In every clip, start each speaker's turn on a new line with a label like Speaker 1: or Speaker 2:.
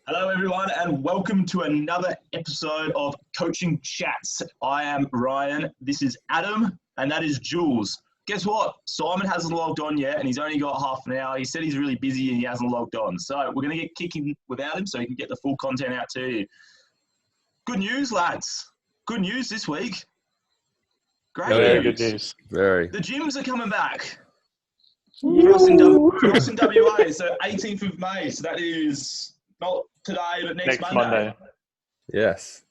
Speaker 1: Hello, everyone, and welcome to another episode of Coaching Chats. I am Ryan, this is Adam, and that is Jules. Guess what? Simon hasn't logged on yet, and he's only got half an hour. He said he's really busy and he hasn't logged on. So we're going to get kicking without him so he can get the full content out to you. Good news, lads. Good news this week. Great
Speaker 2: Very
Speaker 1: news.
Speaker 2: good news.
Speaker 3: Very.
Speaker 1: The gyms are coming back. For us in WA, so 18th of May. So that is not today, but next Monday.
Speaker 3: Yes.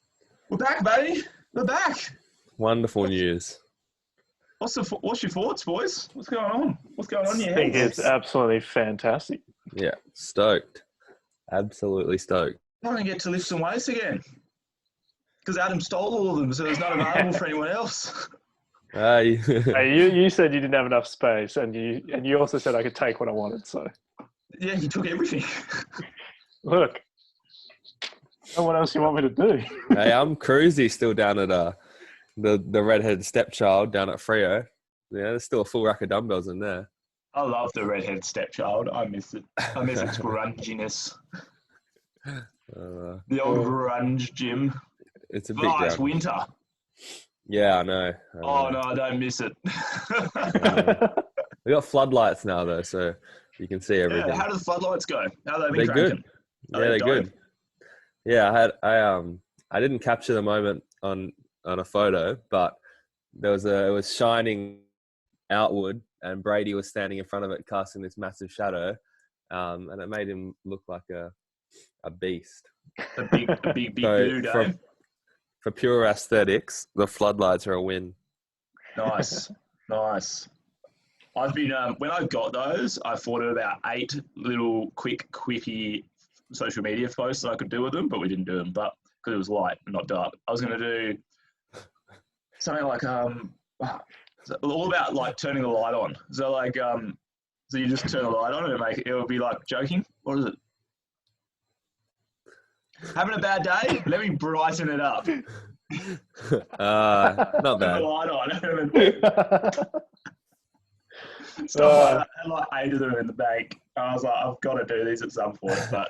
Speaker 1: We're back, baby. We're back.
Speaker 3: Wonderful news.
Speaker 1: What's your thoughts, boys? What's going on? What's going on in your
Speaker 2: I think
Speaker 1: heads?
Speaker 2: it's absolutely fantastic.
Speaker 3: Yeah. Stoked. Absolutely stoked.
Speaker 1: I don't get to lift some weights again because Adam stole all of them, so it's not available for anyone else.
Speaker 2: Hey, you said you didn't have enough space, and you also said I could take what I wanted. So
Speaker 1: Yeah, he took everything.
Speaker 2: look, what else you want me to do?
Speaker 3: Hey, I'm cruisy still down at the redhead stepchild down at Freo. Yeah, there's still a full rack of dumbbells in there.
Speaker 1: I love the redhead stepchild. I miss it. I miss its grunginess. The old grunge gym.
Speaker 3: It's a big
Speaker 1: It's
Speaker 3: ground.
Speaker 1: winter.
Speaker 3: Yeah, I know.
Speaker 1: Oh, no, I don't miss it.
Speaker 3: We got floodlights now though, so you can see everything.
Speaker 1: Yeah, how do the floodlights go? How have they been
Speaker 3: They're
Speaker 1: cracking?
Speaker 3: good. Yeah, they're good. Yeah, I didn't capture the moment on a photo, but it was shining outward, and Brady was standing in front of it, casting this massive shadow, and it made him look like a beast.
Speaker 1: A big
Speaker 3: So
Speaker 1: dude, eh?
Speaker 3: for pure aesthetics, the floodlights are a win.
Speaker 1: Nice. I've been when I got those, I thought of about 8 little quickie social media posts that I could do with them, but we didn't do them, but because it was light and not dark. I was going to do something like all about like turning the light on. So like so you just turn the light on and it will be like joking. What is it? Having a bad day? Let me brighten it up.
Speaker 3: Not
Speaker 1: Turn the
Speaker 3: bad.
Speaker 1: light on. Stuff like that. I had like 8 of them in the bank. I was like, I've got to do these at some point, but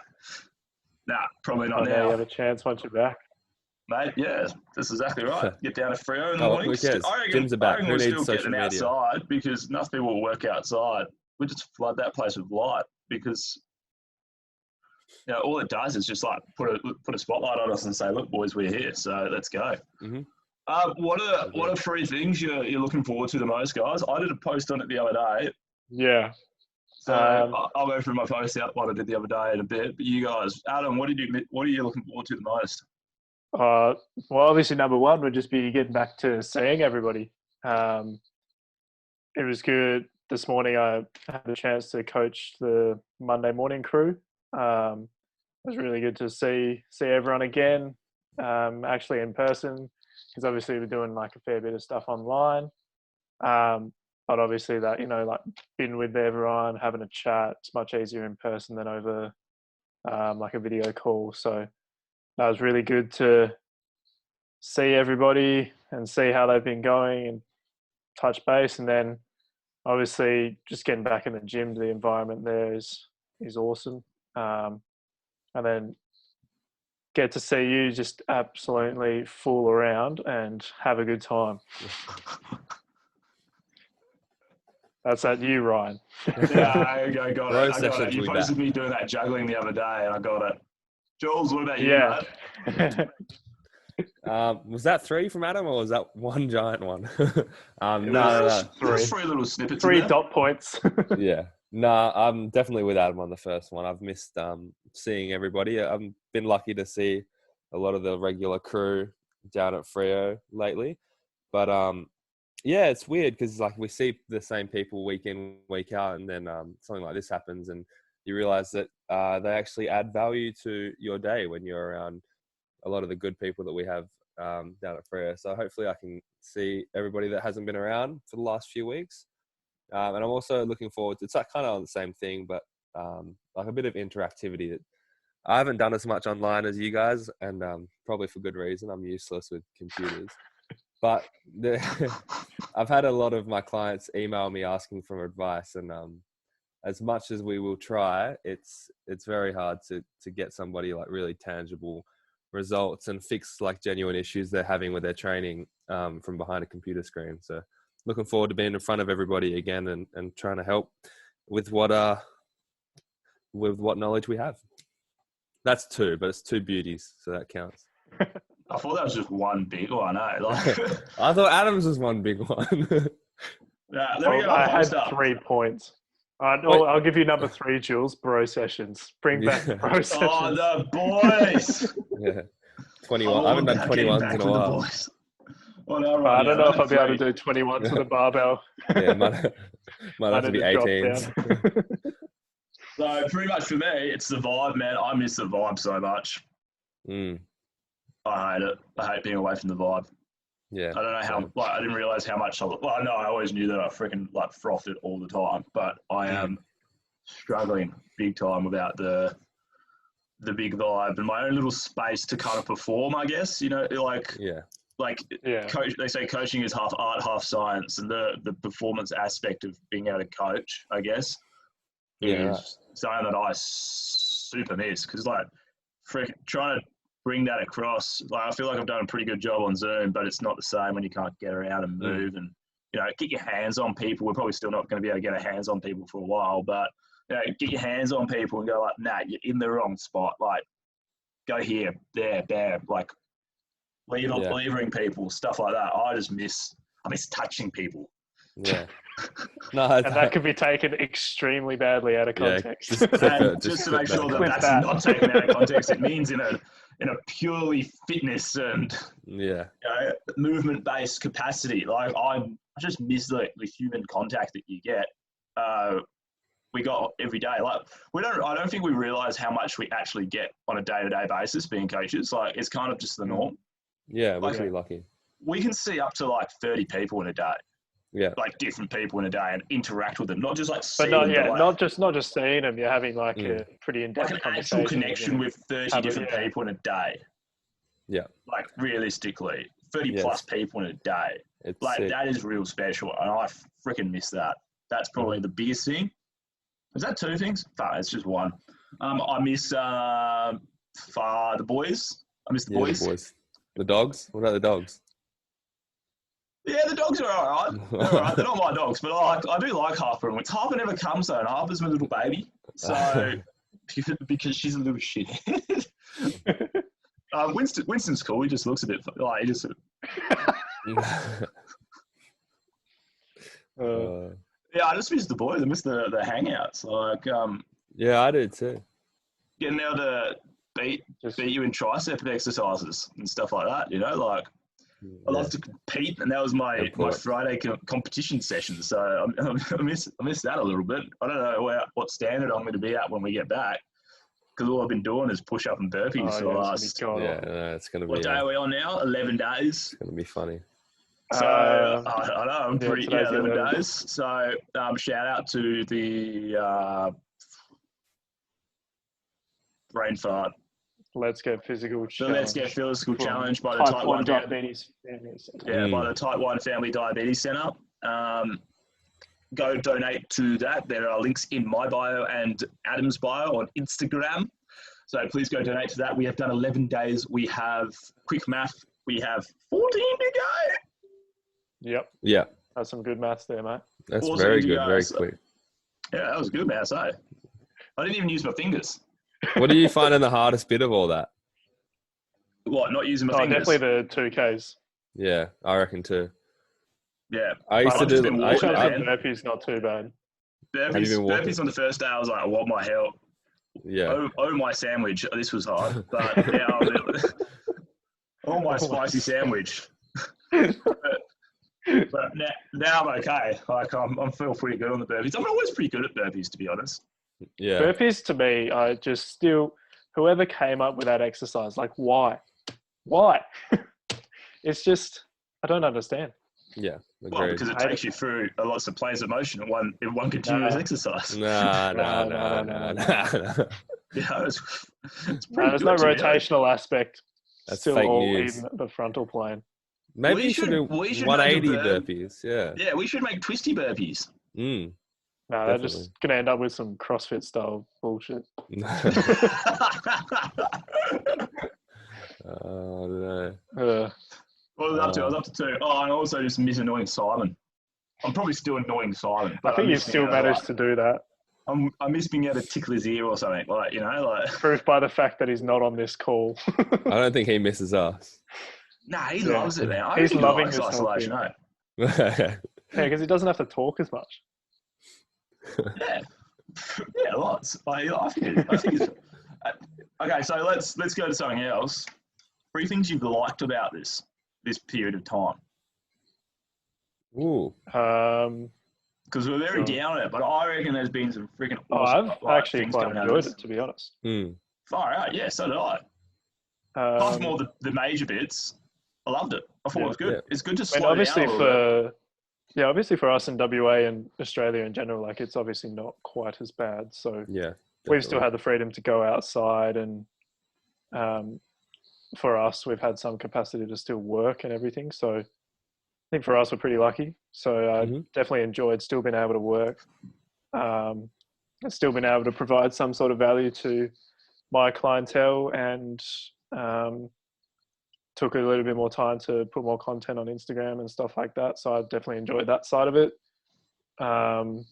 Speaker 1: probably not
Speaker 2: Now you
Speaker 1: now.
Speaker 2: have a chance once you're back.
Speaker 1: Mate, yeah, that's exactly right. Get down to Freo in the morning.
Speaker 3: Who cares? Gyms are back. Who needs social media?
Speaker 1: Outside because enough people will work outside. We just flood that place with light because all it does is just like put a spotlight on us and say, look, boys, we're here, so let's go.
Speaker 3: Mm-hmm.
Speaker 1: What are 3 things you're looking forward to the most, guys? I did a post on it the other day.
Speaker 2: Yeah.
Speaker 1: So I'll go through my post out what I did the other day in a bit. But you guys, Adam, what are you looking forward to the most?
Speaker 2: Well, obviously, number one would just be getting back to seeing everybody. It was good. This morning, I had a chance to coach the Monday morning crew. It was really good to see everyone again, actually in person, because obviously we're doing like a fair bit of stuff online. But obviously that, like being with everyone, having a chat, it's much easier in person than over like a video call. So that was really good to see everybody and see how they've been going and touch base. And then obviously just getting back in the gym, the environment there is awesome. And then get to see you just absolutely fool around and have a good time. That's at you, Ryan.
Speaker 1: Yeah, I got it. You
Speaker 3: We
Speaker 1: posted me doing that juggling the other day, and I got it. Jules, what about you, mate?
Speaker 3: Was that 3 from Adam, or was that one giant one?
Speaker 1: No. 3 little snippets.
Speaker 2: 3 dot points.
Speaker 3: Yeah. No, I'm definitely with Adam on the first one. I've missed seeing everybody. I've been lucky to see a lot of the regular crew down at Freo lately. But yeah, it's weird because like we see the same people week in, week out, and then something like this happens and you realize that they actually add value to your day when you're around a lot of the good people that we have down at Freo. So hopefully I can see everybody that hasn't been around for the last few weeks. And I'm also looking forward to, it's like kind of on the same thing, but like a bit of interactivity that I haven't done as much online as you guys, and probably for good reason. I'm useless with computers. But I've had a lot of my clients email me asking for advice, and as much as we will try, it's very hard to get somebody like really tangible results and fix like genuine issues they're having with their training from behind a computer screen. So looking forward to being in front of everybody again and trying to help with what knowledge we have. That's two, but it's two beauties, so that counts.
Speaker 1: I thought that was just one big one, eh? Like,
Speaker 3: I thought Adams was one big one.
Speaker 1: yeah, there we go.
Speaker 2: I had
Speaker 1: Post up.
Speaker 2: 3 points. I'll give you number 3, Jules. Bro sessions. Bring back the bro sessions.
Speaker 1: Oh, the boys.
Speaker 3: Yeah. 21. I haven't done 21s in a while.
Speaker 1: Well,
Speaker 2: I don't know if I'll be able to do 21s with a barbell.
Speaker 3: Yeah, might have to be 18s.
Speaker 1: So pretty much for me, it's the vibe, man. I miss the vibe so much. I hate it. I hate being away from the vibe.
Speaker 3: Yeah.
Speaker 1: I don't know how. Like, I didn't realize how much. No, I always knew that I freaking like frothed it all the time, but I am struggling big time without the big vibe and my own little space to kind of perform. I guess Coach, they say coaching is half art, half science, and the performance aspect of being able to coach, I guess, is something that I super miss because trying to bring that across. Like, I feel like I've done a pretty good job on Zoom, but it's not the same when you can't get around and move and get your hands on people. We're probably still not going to be able to get our hands on people for a while, but get your hands on people and go like, nah, you're in the wrong spot. Like, go here, there, bam. Like, levering people, stuff like that. I miss touching people.
Speaker 3: Yeah. No,
Speaker 2: and that could be taken extremely badly out of context.
Speaker 1: Just to make sure that's not taken out of context, it means in a purely fitness and movement based capacity. Like, I just miss the human contact that you get. We got every day. Like, I don't think we realize how much we actually get on a day-to-day basis being coaches. Like, it's kind of just the norm.
Speaker 3: Yeah, we're pretty lucky.
Speaker 1: We can see up to like 30 people in a day.
Speaker 3: Yeah,
Speaker 1: like different people in a day and interact with them, not just like.
Speaker 2: Not just seeing them. You're having like a pretty in-depth
Speaker 1: like an
Speaker 2: conversation.
Speaker 1: actual connection with 30 different people in a day.
Speaker 3: Yeah,
Speaker 1: like realistically, 30 plus people in a day.
Speaker 3: It's
Speaker 1: like
Speaker 3: sick.
Speaker 1: That is real special, and I freaking miss that. That's probably the biggest thing. Is that 2 things? Fuck, it's just 1. I miss the boys. I miss the boys.
Speaker 3: The boys. The dogs? What about the dogs?
Speaker 1: Yeah, the dogs are all right. They're all right. They're not my dogs, but I do like Harper. And Harper never comes though, and Harper's my little baby. So because she's a little shit. Winston's cool. He just looks a bit like he just. Yeah, I just miss the boys. I miss the hangouts. Like,
Speaker 3: yeah, I do too.
Speaker 1: Getting able to beat you in tricep exercises and stuff like that. Like. I love to compete, and that was my Friday competition session. So I miss that a little bit. I don't know what standard I'm going to be at when we get back, because all I've been doing is push up and burpees for the last.
Speaker 3: It's going to be.
Speaker 1: What day are we on now? 11 days.
Speaker 3: It's going to be funny.
Speaker 1: So I know I'm pretty 11 days. So shout out to the brain fart.
Speaker 2: Let's Get Physical Challenge.
Speaker 1: Let's Get Physical Challenge by the Type 1
Speaker 2: Diabetes Family Centre.
Speaker 1: Yeah, by the Type 1 Family Diabetes Centre. Go donate to that. There are links in my bio and Adam's bio on Instagram. So please go donate to that. We have done 11 days. We have, quick math, we have 14 to go.
Speaker 2: Yep.
Speaker 3: Yeah.
Speaker 2: That's some good maths there, mate.
Speaker 3: That's very good, very quick.
Speaker 1: Yeah, that was good maths, eh? I didn't even use my fingers.
Speaker 3: What do you find in the hardest bit of all that?
Speaker 1: What, not using my fingers?
Speaker 2: Definitely the 2Ks.
Speaker 3: Yeah, I reckon too.
Speaker 1: Yeah.
Speaker 3: I used to do
Speaker 2: burpees not too bad.
Speaker 1: Burpees on the first day, I was like, I want my help.
Speaker 3: Yeah.
Speaker 1: Oh, my sandwich. This was hard. But now, my spicy sandwich. But now I'm okay. Like, I'm feel pretty good on the burpees. I'm always pretty good at burpees, to be honest.
Speaker 3: Yeah.
Speaker 2: Burpees to me, I just still, whoever came up with that exercise, like, why? It's just, I don't understand.
Speaker 3: Yeah. Agreed.
Speaker 1: Well, because it takes you through lots of planes of motion in one continuous exercise.
Speaker 3: No.
Speaker 1: Yeah, it's
Speaker 2: there's no rotational aspect.
Speaker 3: That's
Speaker 2: still
Speaker 3: fake
Speaker 2: all
Speaker 3: news.
Speaker 2: in the frontal plane.
Speaker 3: Maybe you should do 180 burpees. Yeah.
Speaker 1: Yeah, we should make twisty burpees.
Speaker 2: No, they're just going to end up with some CrossFit style bullshit.
Speaker 3: Oh, no.
Speaker 1: What was I up to? I was up to 2. Oh, and I also just miss annoying Simon. I'm probably still annoying Simon. But
Speaker 2: I think you still managed to do that.
Speaker 1: I miss being able to tickle his ear or something. Like, you know, like.
Speaker 2: Proof by the fact that he's not on this call.
Speaker 3: I don't think he misses us.
Speaker 1: Nah, he loves it, man.
Speaker 2: He's loving
Speaker 1: this isolation, eh?
Speaker 2: Yeah, because he doesn't have to talk as much.
Speaker 1: Yeah, lots. I think it's okay. So let's go to something else. 3 things you've liked about this period of time.
Speaker 3: Ooh.
Speaker 1: Because we're very down on it, but I reckon there's been some freaking awesome
Speaker 2: I've actually quite enjoyed it, to be honest.
Speaker 1: Far out, yeah, so did I. Apart from all the major bits, I loved it. I thought it was good. Yeah. It's good to slow
Speaker 2: obviously
Speaker 1: down a little bit.
Speaker 2: Yeah, obviously for us in WA and Australia in general, like it's obviously not quite as bad. So
Speaker 3: yeah,
Speaker 2: we've still had the freedom to go outside, and for us, we've had some capacity to still work and everything. So I think for us, we're pretty lucky. So I definitely enjoyed still being able to work. Still been able to provide some sort of value to my clientele, and took a little bit more time to put more content on Instagram and stuff like that. So I definitely enjoyed that side of it. And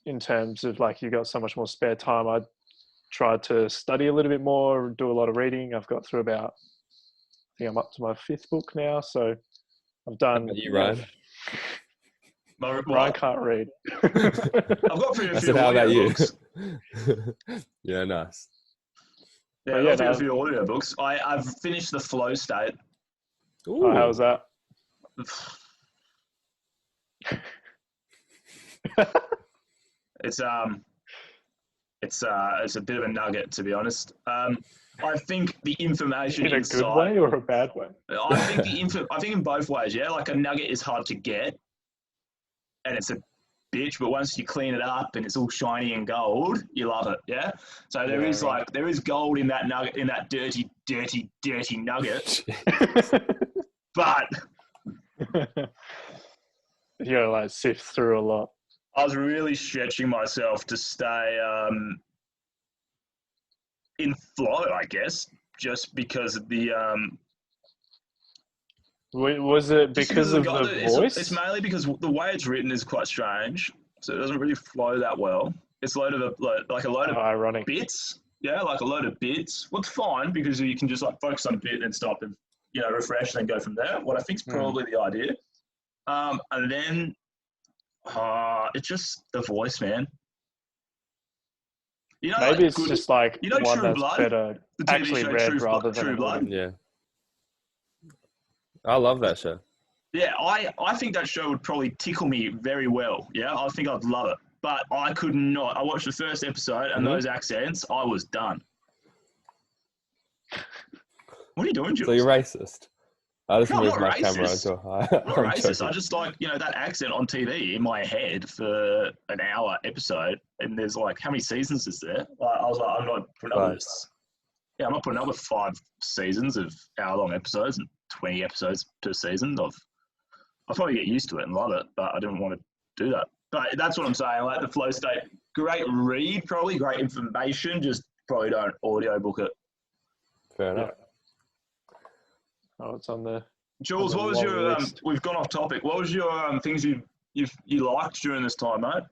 Speaker 2: in terms of like, you got so much more spare time, I tried to study a little bit more, do a lot of reading. I've got through about, I think I'm up to my 5th book now. So I've done.
Speaker 3: How about you, Ryan?
Speaker 2: Ryan can't read.
Speaker 1: I've got through a few
Speaker 3: how about you?
Speaker 1: books.
Speaker 3: Yeah, nice.
Speaker 1: Yeah, I've got a few audio books. I've finished The Flow State.
Speaker 2: Oh, how was that?
Speaker 1: It's a bit of a nugget, to be honest. I think the information
Speaker 2: in a good way or a bad way?
Speaker 1: I think in both ways. Yeah, like a nugget is hard to get, and it's a bitch, but once you clean it up and it's all shiny and gold, you love it. Yeah. So there is gold in that nugget, in that dirty nugget. But
Speaker 2: you gotta like sift through a lot.
Speaker 1: I was really stretching myself to stay in flow, I guess, just because of the
Speaker 2: was it because of the voice?
Speaker 1: It's mainly because the way it's written is quite strange, so it doesn't really flow that well. It's a load of
Speaker 2: ironic
Speaker 1: bits. Yeah, like a load of bits. Well, it's fine because you can just like focus on a bit and stop and refresh and then go from there. What I think is probably the idea. And then it's just the voice, man.
Speaker 2: You know, maybe it's just like one that's better actually read rather than
Speaker 1: True Blood.
Speaker 3: Yeah. I love that show.
Speaker 1: Yeah, I think that show would probably tickle me very well. Yeah, I think I'd love it. But I could not. I watched the first episode and those accents, I was done. What are you doing, Jules?
Speaker 3: So you're racist. I just moved my
Speaker 1: racist.
Speaker 3: camera into a high.
Speaker 1: I'm not racist. I just like, that accent on TV in my head for an hour episode. And there's like, how many seasons is there? I was like, I'm not putting up I'm not putting up with 5 seasons of hour-long episodes and 20 episodes per season. I'll probably get used to it and love it, but I didn't want to do that. But that's what I'm saying. Like the Flow State, great read, probably great information. Just probably don't audiobook it.
Speaker 3: Fair enough.
Speaker 2: Oh, it's on the.
Speaker 1: Jules, what was your? We've gone off topic. What was your things you liked during this time, mate?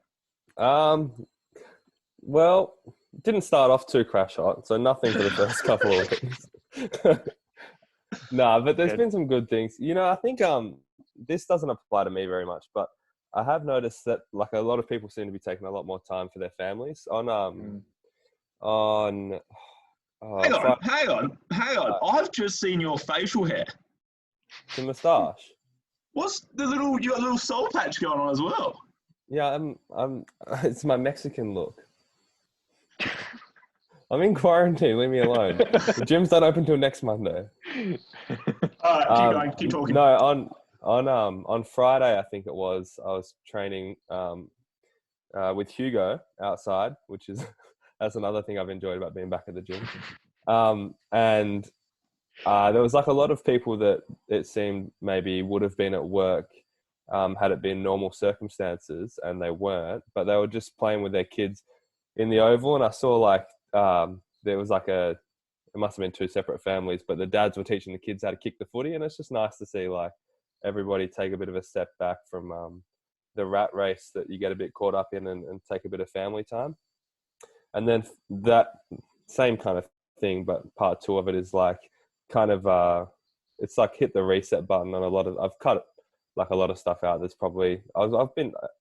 Speaker 3: Well, didn't start off too crash hot, so nothing for the first couple of weeks. But there's been some good things. I think this doesn't apply to me very much, but I have noticed that like a lot of people seem to be taking a lot more time for their families on
Speaker 1: hang on. I've just seen your facial hair.
Speaker 3: The moustache.
Speaker 1: What's you got a little soul patch going on as well?
Speaker 3: Yeah, it's my Mexican look. I'm in quarantine, leave me alone. The gym's not open till next Monday.
Speaker 1: All right, keep talking.
Speaker 3: No, on Friday, I think it was, I was training with Hugo outside, which is that's another thing I've enjoyed about being back at the gym. And there was like a lot of people that it seemed maybe would have been at work had it been normal circumstances, and they weren't, but they were just playing with their kids in the oval. And I saw like there was like it must have been two separate families, but the dads were teaching the kids how to kick the footy, and it's just nice to see like everybody take a bit of a step back from the rat race that you get a bit caught up in, and take a bit of family time. And then that same kind of thing, but part two of it is like kind of it's like hit the reset button on a lot of, I've cut like a lot of stuff out. There's probably,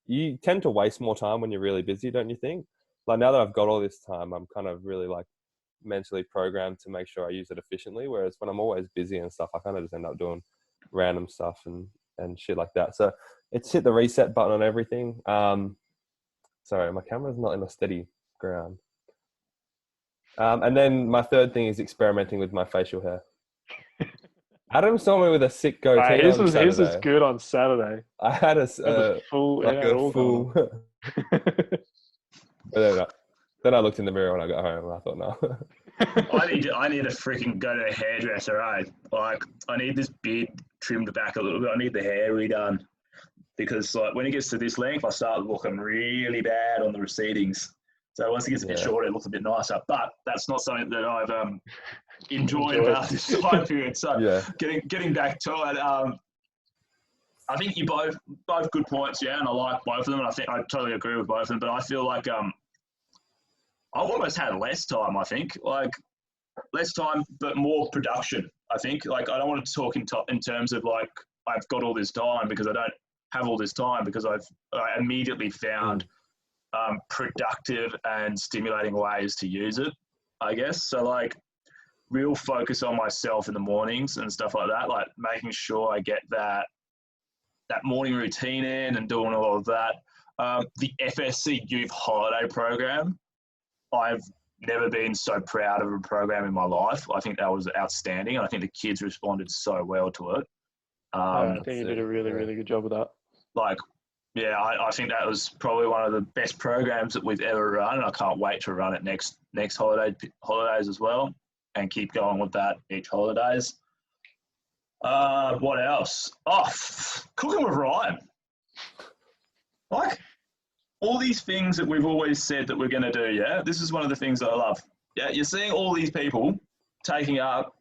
Speaker 3: you tend to waste more time when you're really busy, don't you think? Like now that I've got all this time, I'm kind of really like mentally programmed to make sure I use it efficiently. Whereas when I'm always busy and stuff, I kind of just end up doing random stuff and shit like that. So it's hit the reset button on everything. Sorry, my camera's not in a steady ground. And then my third thing is experimenting with my facial hair. Adam saw me with a sick goatee
Speaker 2: his
Speaker 3: on Saturday.
Speaker 2: His was good on Saturday.
Speaker 3: I had a
Speaker 2: full,
Speaker 3: like a full. But then I looked in the mirror when I got home, and I thought, no.
Speaker 1: I need to freaking go to a hairdresser, right? Like, I need this beard trimmed back a little bit. I need the hair redone. Because like when it gets to this length, I start looking really bad on the recedings. So once it gets a bit shorter, it looks a bit nicer. But that's not something that I've enjoyed about this time period. So getting back to it, I think you both good points, yeah, and I like both of them, and I think I totally agree with both of them. But I feel like I've almost had less time. I think like less time, but more production. I think like I don't want to talk in terms of like I've got all this time, because I don't have all this time, because I immediately found productive and stimulating ways to use it, I guess. So like real focus on myself in the mornings and stuff like that, like making sure I get that morning routine in and doing all of that. The FSC Youth Holiday Program, I've never been so proud of a program in my life. I think that was outstanding. I think the kids responded so well to it.
Speaker 2: I think you did a really, really good job with that.
Speaker 1: Like, yeah, I think that was probably one of the best programs that we've ever run, and I can't wait to run it next holidays as well, and keep going with that each holidays. What else? Oh, cooking with Ryan. Like, all these things that we've always said that we're going to do, yeah? This is one of the things that I love. Yeah, you're seeing all these people taking up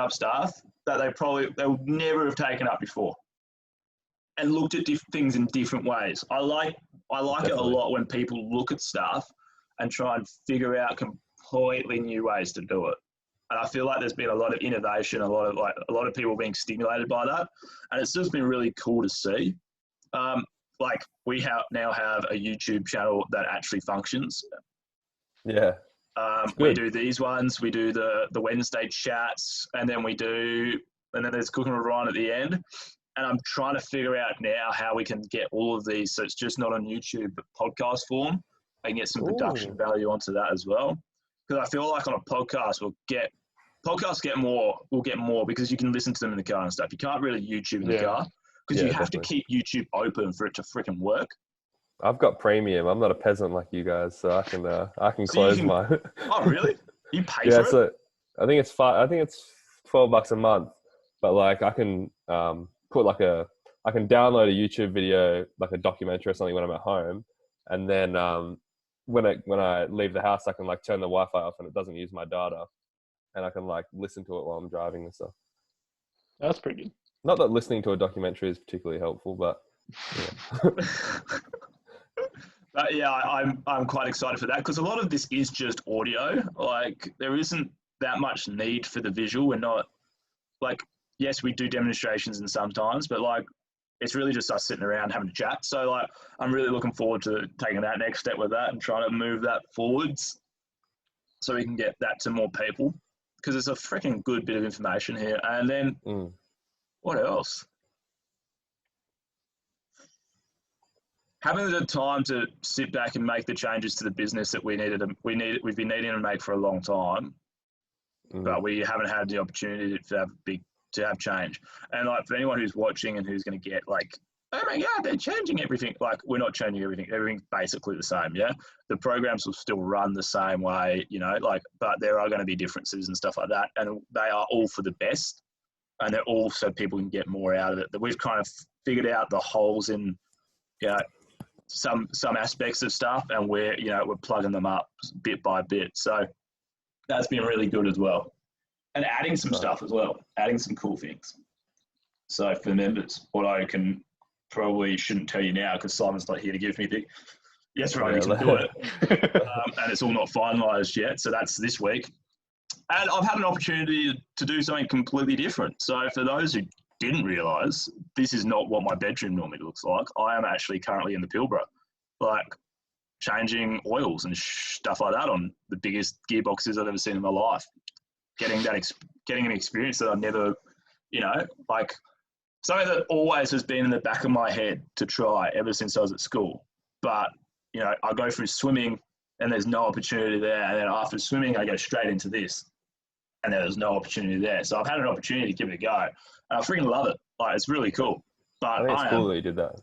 Speaker 1: stuff that they would never have taken up before, and looked at things in different ways. I like it a lot when people look at stuff and try and figure out completely new ways to do it. And I feel like there's been a lot of innovation, a lot of people being stimulated by that, and it's just been really cool to see. Like we now have a YouTube channel that actually functions.
Speaker 3: Yeah.
Speaker 1: We do these ones. We do the Wednesday chats, and then there's Cooking with Ryan at the end. And I'm trying to figure out now how we can get all of these, so it's just not on YouTube, but podcast form, and get some production value onto that as well. Because I feel like on a podcast, we'll get more because you can listen to them in the car and stuff. You can't really YouTube in the car, because you have to keep YouTube open for it to freaking work.
Speaker 3: I've got premium. I'm not a peasant like you guys, so I can close my.
Speaker 1: Oh really? You pay for it?
Speaker 3: So I think it's $12 a month, but like I can I can download a YouTube video, like a documentary or something, when I'm at home, and then when I leave the house, I can like turn the Wi-Fi off and it doesn't use my data, and I can like listen to it while I'm driving and stuff.
Speaker 2: That's pretty good.
Speaker 3: Not that listening to a documentary is particularly helpful, but yeah.
Speaker 1: But yeah, I'm quite excited for that, because a lot of this is just audio. Like there isn't that much need for the visual. We're not like, yes, we do demonstrations and sometimes, but like it's really just us sitting around having a chat. So like I'm really looking forward to taking that next step with that and trying to move that forwards so we can get that to more people, because it's a freaking good bit of information here. And then what else? Having the time to sit back and make the changes to the business that we've been needing to make for a long time, but we haven't had the opportunity to have change. And like for anyone who's watching and who's going to get like, oh my God, they're changing everything. Like we're not changing everything. Everything's basically the same. Yeah. The programs will still run the same way, like, but there are going to be differences and stuff like that. And they are all for the best. and they're all so people can get more out of it. That we've kind of figured out the holes in, some aspects of stuff, and we're plugging them up bit by bit. So that's been really good as well, and adding some stuff as well, adding some cool things. So for the members, what I can probably shouldn't tell you now because Simon's not here to give me the yes, right, we can do it, and it's all not finalised yet. So that's this week, and I've had an opportunity to do something completely different. So for those who didn't realise, this is not what my bedroom normally looks like. I am actually currently in the Pilbara, like changing oils and stuff like that on the biggest gearboxes I've ever seen in my life. Getting an experience that I've never, like something that always has been in the back of my head to try ever since I was at school. But, I go through swimming and there's no opportunity there. And then after swimming, I go straight into this and there's no opportunity there. So I've had an opportunity to give it a go. And I freaking love it. Like, it's really cool. But
Speaker 3: I think it's cool that you did that.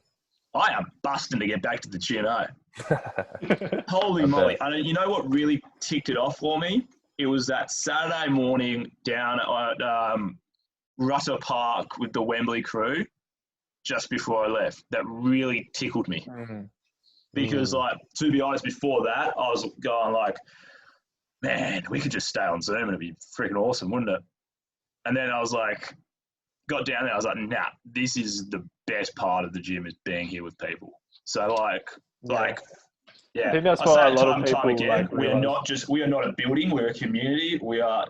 Speaker 1: I am busting to get back to the gym, Holy moly. You know what really ticked it off for me? It was that Saturday morning down at Rutter Park with the Wembley crew just before I left. That really tickled me.
Speaker 2: Mm-hmm.
Speaker 1: Because, to be honest, before that, I was going like, man, we could just stay on Zoom and it'd be freaking awesome, wouldn't it? And then I was like, got down there, I was like, nah, this is the best part of the gym is being here with people. So
Speaker 2: I think that's
Speaker 1: I
Speaker 2: why
Speaker 1: say
Speaker 2: a lot of people
Speaker 1: time again, we
Speaker 2: realise.
Speaker 1: are not a building, we're a community. We are,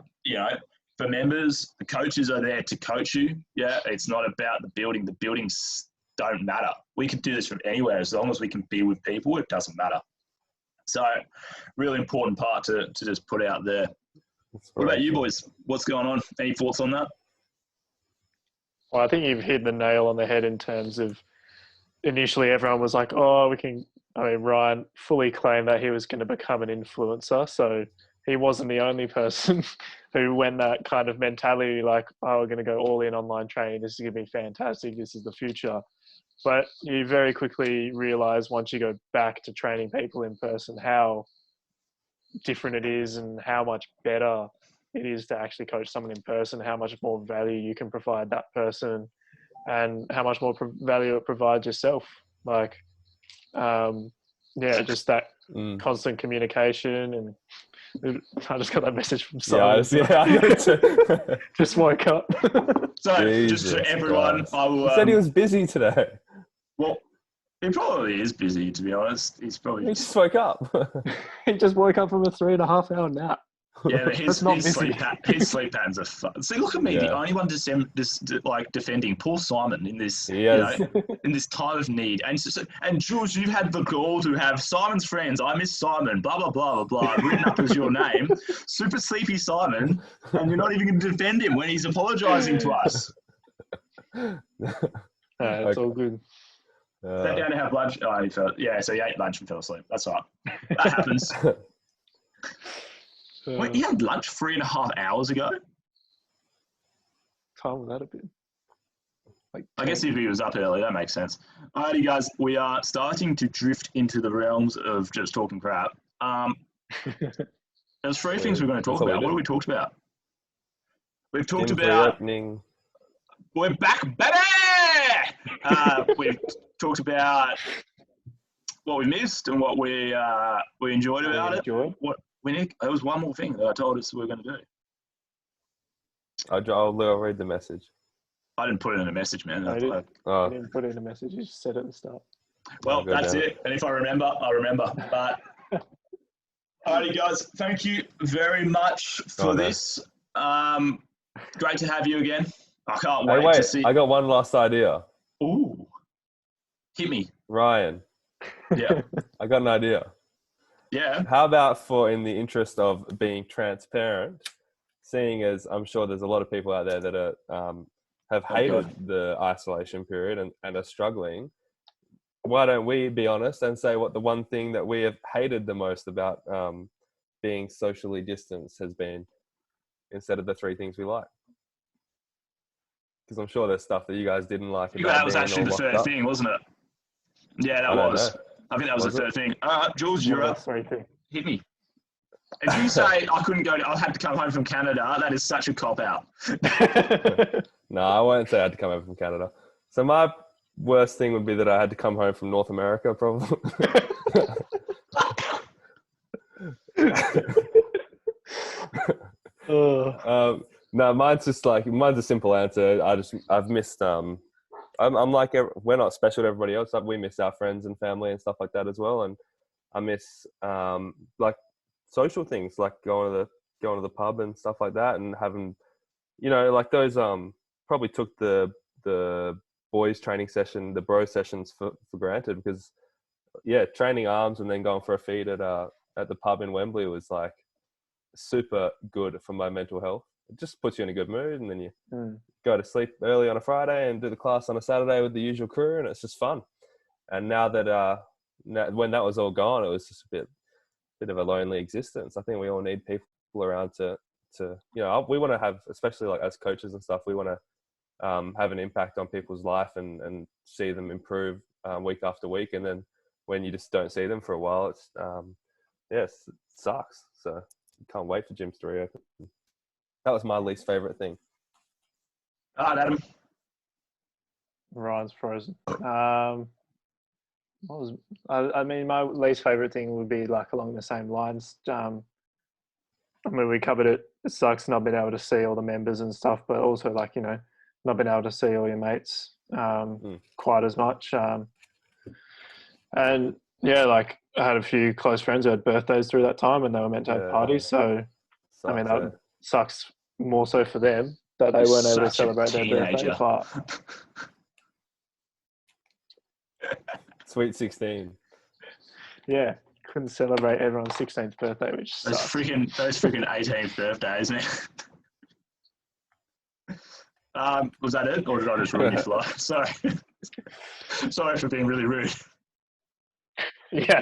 Speaker 1: for members, the coaches are there to coach you. Yeah, it's not about the building. The buildings don't matter. We can do this from anywhere as long as we can be with people. It doesn't matter. So, really important part to just put out there. What about you boys? What's going on? Any thoughts on that?
Speaker 2: Well, I think you've hit the nail on the head in terms of initially everyone was like, oh, Ryan fully claimed that he was going to become an influencer. So he wasn't the only person who went that kind of mentality like, oh, we're going to go all in online training. This is going to be fantastic. This is the future. But you very quickly realize once you go back to training people in person, how different it is and how much better it is to actually coach someone in person, how much more value you can provide that person and how much more value it provides yourself. Like, just that constant communication. And I just got that message from Simon. Just woke up.
Speaker 1: So
Speaker 3: Jesus
Speaker 1: just to everyone,
Speaker 3: Christ.
Speaker 1: I will...
Speaker 3: He said he was busy today.
Speaker 1: Well, he probably is busy, to be honest. He
Speaker 3: just woke up.
Speaker 2: He just woke up from a 3.5 hour nap.
Speaker 1: Yeah, but his sleep patterns are fun. See, look at me, the only one defending poor Simon in this, in this time of need. And Jules, you've had the gall to have Simon's friends. I miss Simon. Blah blah blah blah blah. Written up as your name, super sleepy Simon, and you're not even going to defend him when he's apologising to us.
Speaker 2: It's all good.
Speaker 1: Sat down to have lunch. So he ate lunch and fell asleep. That's all right. That happens. Wait, you had lunch 3.5 hours ago?
Speaker 2: Time with that a bit.
Speaker 1: I guess if he was up early, that makes sense. Alrighty, guys, we are starting to drift into the realms of just talking crap. There's three things we're going to talk about. What have we talked about? We've talked about...
Speaker 3: Opening.
Speaker 1: We're back, baby! We've talked about what we missed and what we enjoyed about it. There was one more thing that I told us we were going to do.
Speaker 3: I'll read the message.
Speaker 1: I didn't put it in a message, man.
Speaker 2: I didn't put it in a message. You just said it at the start.
Speaker 1: Well, that's it. And if I remember, I remember. But, alrighty, guys. Thank you very much for this. Great to have you again. I can't wait to see.
Speaker 3: I got one last idea.
Speaker 1: Ooh. Hit me.
Speaker 3: Ryan.
Speaker 1: Yeah.
Speaker 3: I got an idea.
Speaker 1: Yeah.
Speaker 3: How about in the interest of being transparent, seeing as I'm sure there's a lot of people out there that are, have hated the isolation period and are struggling, why don't we be honest and say what the one thing that we have hated the most about being socially distanced has been, instead of the three things we like? Because I'm sure there's stuff that you guys didn't like.
Speaker 1: That was actually the third thing, wasn't it? Yeah, that was. I think that was the third thing. Jules, you're up. Hit me. If you say I couldn't go, I had to come home from Canada, that is such a cop out.
Speaker 3: No, I won't say I had to come home from Canada. So my worst thing would be that I had to come home from North America, probably. No, mine's a simple answer. I've missed. I'm like, we're not special to everybody else. Like, we miss our friends and family and stuff like that as well. And I miss like social things, like going to the pub and stuff like that, and having, like those probably took the boys training session, the bro sessions for granted, because training arms and then going for a feed at the pub in Wembley was like super good for my mental health. It just puts you in a good mood, and then you go to sleep early on a Friday and do the class on a Saturday with the usual crew, and it's just fun. And now that when that was all gone, it was just a bit of a lonely existence. I think we all need people around to we want to have, especially like as coaches and stuff, we want to have an impact on people's life and see them improve week after week. And then when you just don't see them for a while, it's it sucks. So can't wait for gyms to reopen. That was my least favorite thing.
Speaker 1: All right, Adam.
Speaker 2: Ryan's frozen. I mean, my least favorite thing would be like along the same lines. I mean, we covered it. It sucks not being able to see all the members and stuff, but also like, not being able to see all your mates quite as much. And yeah, like I had a few close friends who had birthdays through that time, and they were meant to have parties. So I mean, that sucks more so for them that they weren't able to celebrate their birthday. But
Speaker 3: Sweet 16.
Speaker 2: Yeah, couldn't celebrate everyone's 16th birthday, which
Speaker 1: those
Speaker 2: sucks.
Speaker 1: freaking 18th birthdays, man. Was that it, or did I just ruin your fly? Sorry. Sorry for being really rude.
Speaker 2: Yeah,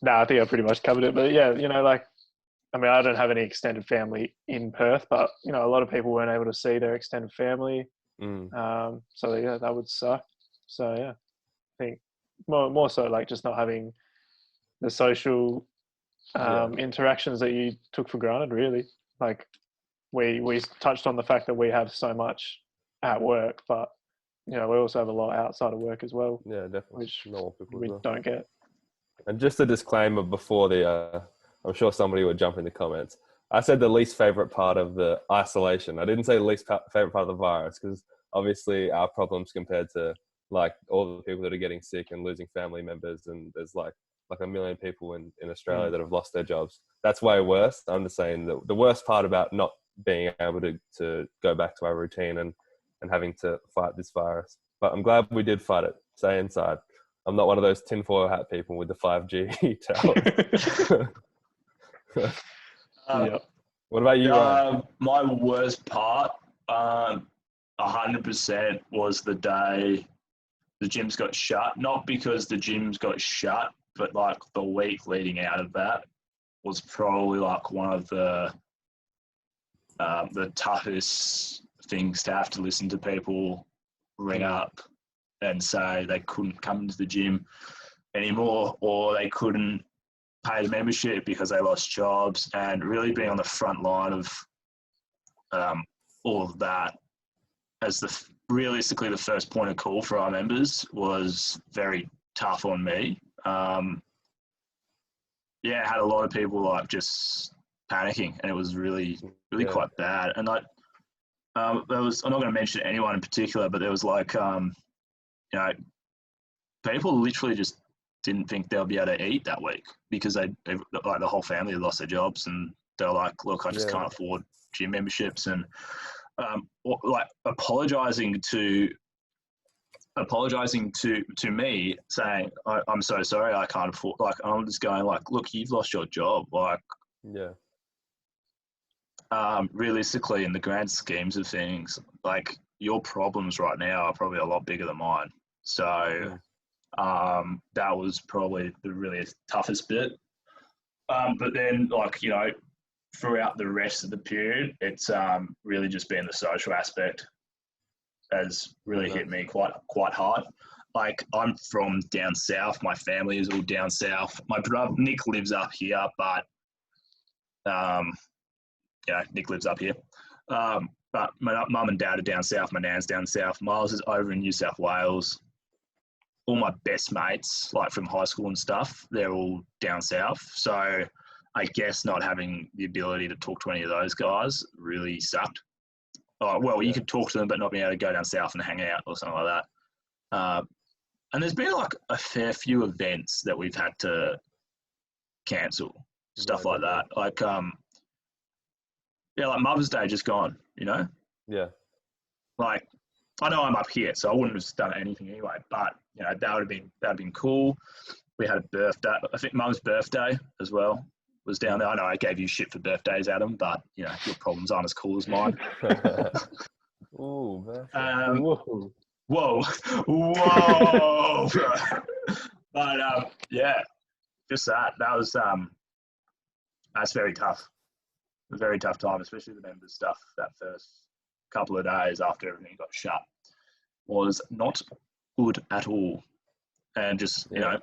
Speaker 2: no, I think I pretty much covered it. But yeah, like, I mean, I don't have any extended family in Perth, but a lot of people weren't able to see their extended family. So yeah, that would suck. So yeah, I think more so like just not having the social interactions that you took for granted, really. Like we touched on the fact that we have so much at work, but we also have a lot outside of work as well.
Speaker 3: Yeah, definitely.
Speaker 2: Which we don't get.
Speaker 3: And just a disclaimer before I'm sure somebody would jump in the comments. I said the least favorite part of the isolation. I didn't say the least favorite part of the virus, because obviously our problems compared to like all the people that are getting sick and losing family members, and there's like a million people in Australia that have lost their jobs. That's way worse. I'm just saying the worst part about not being able to go back to our routine and having to fight this virus. But I'm glad we did fight it. Stay inside. I'm not one of those tinfoil hat people with the 5G towers. What about you, Ryan?
Speaker 1: My worst part, 100% was the day the gyms got shut. Not because the gyms got shut, but like the week leading out of that was probably like one of the toughest things to have to listen to people ring up and say they couldn't come into the gym anymore, or they couldn't pay the membership because they lost jobs, and really being on the front line of all of that as realistically the first point of call for our members was very tough on me. I had a lot of people like just panicking, and it was really quite bad. And like I'm not going to mention anyone in particular, but there was like people literally just didn't think they'll be able to eat that week because they like the whole family had lost their jobs, and they're like, look, I just can't afford gym memberships, and like apologizing to me, saying I'm so sorry, I can't afford. Like I'm just going like, look, you've lost your job. Like realistically, in the grand schemes of things, like your problems right now are probably a lot bigger than mine. So that was probably the really toughest bit. But then, like, throughout the rest of the period, it's really just been the social aspect has really hit me quite hard. like I'm from down south. My family is all down south. My brother Nick lives up here, but Nick lives up here. But my mum and dad are down south. My nan's down south. Miles is over in New South Wales. All my best mates, like from high school and stuff, they're all down south. So I guess not having the ability to talk to any of those guys really sucked. Oh, well, you could talk to them, but not being able to go down south and hang out or something like that. And there's been like a fair few events that we've had to cancel, stuff like that. Like, like Mother's Day just gone, you know?
Speaker 3: Yeah.
Speaker 1: Like, I know I'm up here, so I wouldn't have done anything anyway, but, you know, that would have been cool. We had a birthday. I think Mum's birthday as well was down there. I know I gave you shit for birthdays, Adam, but, you know, your problems aren't as cool as mine.
Speaker 3: Ooh,
Speaker 1: Whoa. But, just that. That was, that's very tough. A very tough time, especially the members stuff. That first couple of days after everything got shut was not good at all. And just, you know,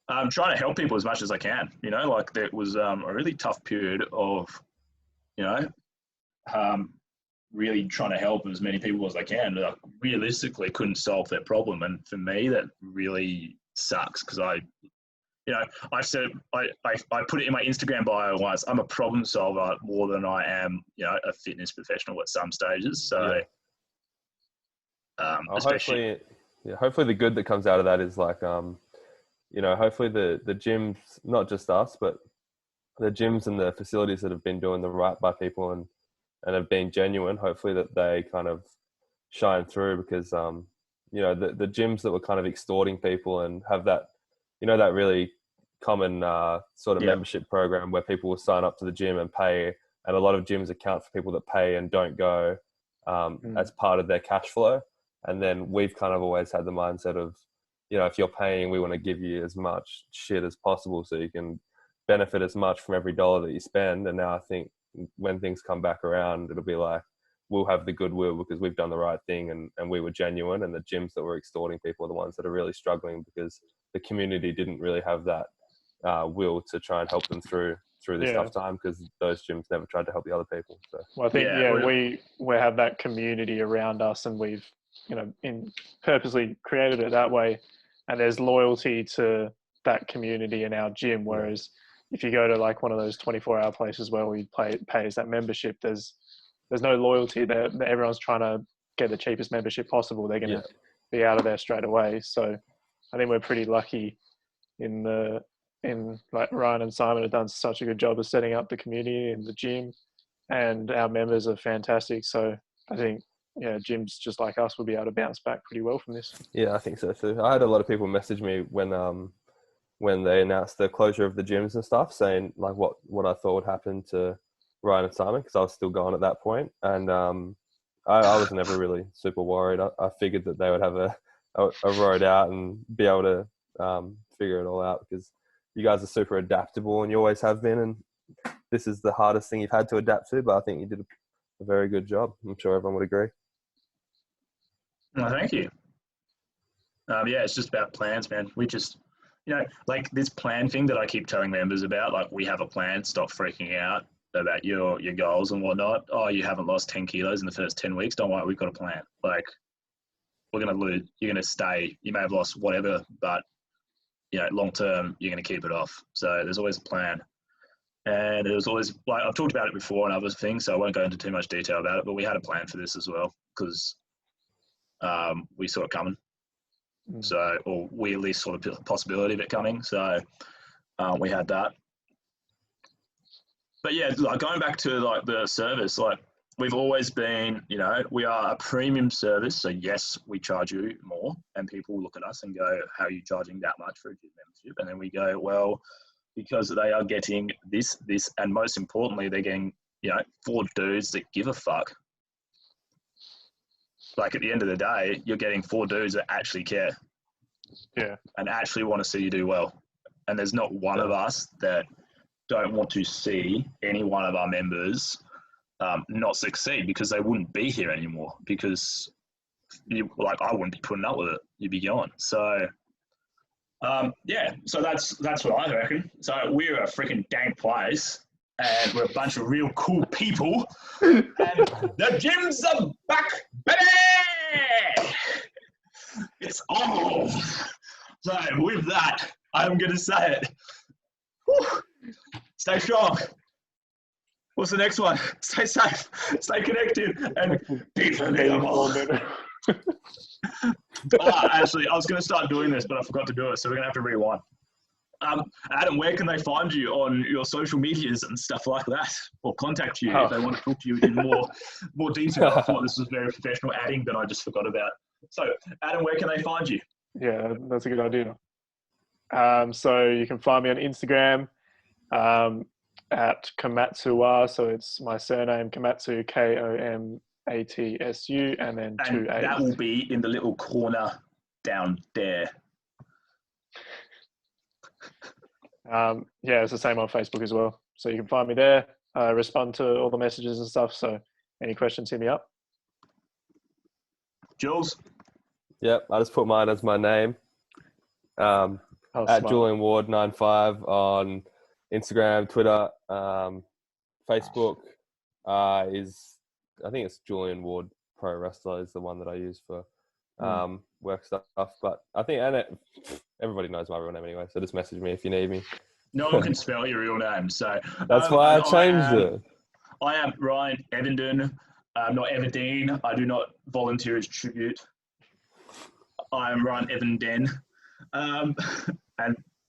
Speaker 1: I'm trying to help people as much as I can, you know, like there was a really tough period of, you know, really trying to help as many people as I can. Like, realistically couldn't solve their problem. And for me, that really sucks because I said, I put it in my Instagram bio once, I'm a problem solver more than I am, you know, a fitness professional at some stages. So,
Speaker 3: hopefully the good that comes out of that is like, you know, hopefully the gyms, not just us, but the gyms and the facilities that have been doing the right by people and have been genuine, hopefully that they kind of shine through because, you know, the gyms that were kind of extorting people and have that, you know, that really common sort of membership program where people will sign up to the gym and pay, and a lot of gyms account for people that pay and don't go as part of their cash flow. And then we've kind of always had the mindset of, you know, if you're paying, we want to give you as much shit as possible so you can benefit as much from every dollar that you spend. And now I think when things come back around, it'll be like, we'll have the goodwill because we've done the right thing and we were genuine, and the gyms that were extorting people are the ones that are really struggling because the community didn't really have that will to try and help them through this tough time because those gyms never tried to help the other people. So
Speaker 2: well, I think we have that community around us, and we've, you know, purposely created it that way, and there's loyalty to that community in our gym, whereas if you go to like one of those 24-hour places where we pays that membership, there's no loyalty there. Everyone's trying to get the cheapest membership possible. They're going to be out of there straight away. So I think we're pretty lucky in like Ryan and Simon have done such a good job of setting up the community and the gym, and our members are fantastic. So I think, gyms just like us will be able to bounce back pretty well from this.
Speaker 3: Yeah, I think so too. I had a lot of people message me when they announced the closure of the gyms and stuff, saying like what I thought would happen to Ryan and Simon, because I was still going at that point. And I was never really super worried. I figured that they would have a road out and be able to figure it all out, because you guys are super adaptable and you always have been. And this is the hardest thing you've had to adapt to, but I think you did a very good job. I'm sure everyone would agree.
Speaker 1: Well, thank you. It's just about plans, man. We just, like this plan thing that I keep telling members about, like we have a plan, stop freaking out about your goals and whatnot. Oh, you haven't lost 10 kilos in the first 10 weeks. Don't worry, we've got a plan. Like, we're going to lose. You're going to stay. You may have lost whatever, but, long term, you're going to keep it off. So there's always a plan. And it was always, like, I've talked about it before and other things, so I won't go into too much detail about it, but we had a plan for this as well, because we saw it coming. So, or we at least saw the possibility of it coming. So we had that. But yeah, like going back to like the service, like we've always been, we are a premium service. So yes, we charge you more, and people look at us and go, how are you charging that much for a gym membership? And then we go, well, because they are getting this, and most importantly, they're getting, 4 dudes that give a fuck. Like at the end of the day, you're getting 4 dudes that actually care.
Speaker 2: Yeah.
Speaker 1: And actually want to see you do well. And there's not one of us that don't want to see any one of our members not succeed, because they wouldn't be here anymore, because I wouldn't be putting up with it. You'd be going. So, so that's what I reckon. So we're a freaking dank place, and we're a bunch of real cool people, and the gyms are back, baby! It's on. So with that, I'm going to say it. Whew. Stay strong. What's the next one? Stay safe, stay connected, and be formidable. Actually, I was going to start doing this, but I forgot to do it, so we're going to have to rewind. Adam, where can they find you on your social medias and stuff like that, or contact you if they want to talk to you in more detail? I thought this was very professional adding that I just forgot about. So, Adam, where can they find you?
Speaker 2: Yeah, that's a good idea. So you can find me on Instagram at Komatsuwa. So it's my surname, Komatsu, Komatsu, and then 2 A's.
Speaker 1: That will be in the little corner down there.
Speaker 2: It's the same on Facebook as well. So you can find me there. I respond to all the messages and stuff. So any questions, hit me up.
Speaker 1: Jules?
Speaker 3: Yep, I just put mine as my name. At
Speaker 2: Smart.
Speaker 3: Julian Ward 95 on Instagram, Twitter, Facebook is, I think it's Julian Ward Pro Wrestler is the one that I use for work stuff. But I think everybody knows my real name anyway, so just message me if you need me.
Speaker 1: No one can spell your real name, so
Speaker 3: that's why I changed it.
Speaker 1: I am Ryan Evenden, not Everdeen. I do not volunteer as tribute. I am Ryan Evenden, and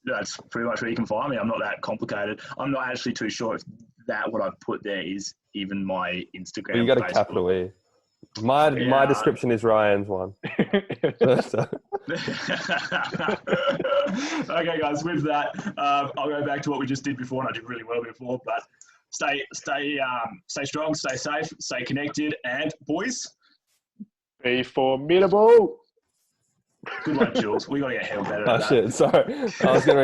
Speaker 1: that's pretty much where you can find me. I'm not that complicated. I'm not actually too sure if what I've put there is even my Instagram.
Speaker 3: Well, you got
Speaker 1: Facebook.
Speaker 3: A capital E. My description is Ryan's one.
Speaker 1: Okay, guys. With that, I'll go back to what we just did before, and I did really well before. But stay strong, stay safe, stay connected, and boys,
Speaker 2: be formidable.
Speaker 1: Good luck, Jules. We got to get hell better.
Speaker 3: Oh shit! Sorry, I was gonna.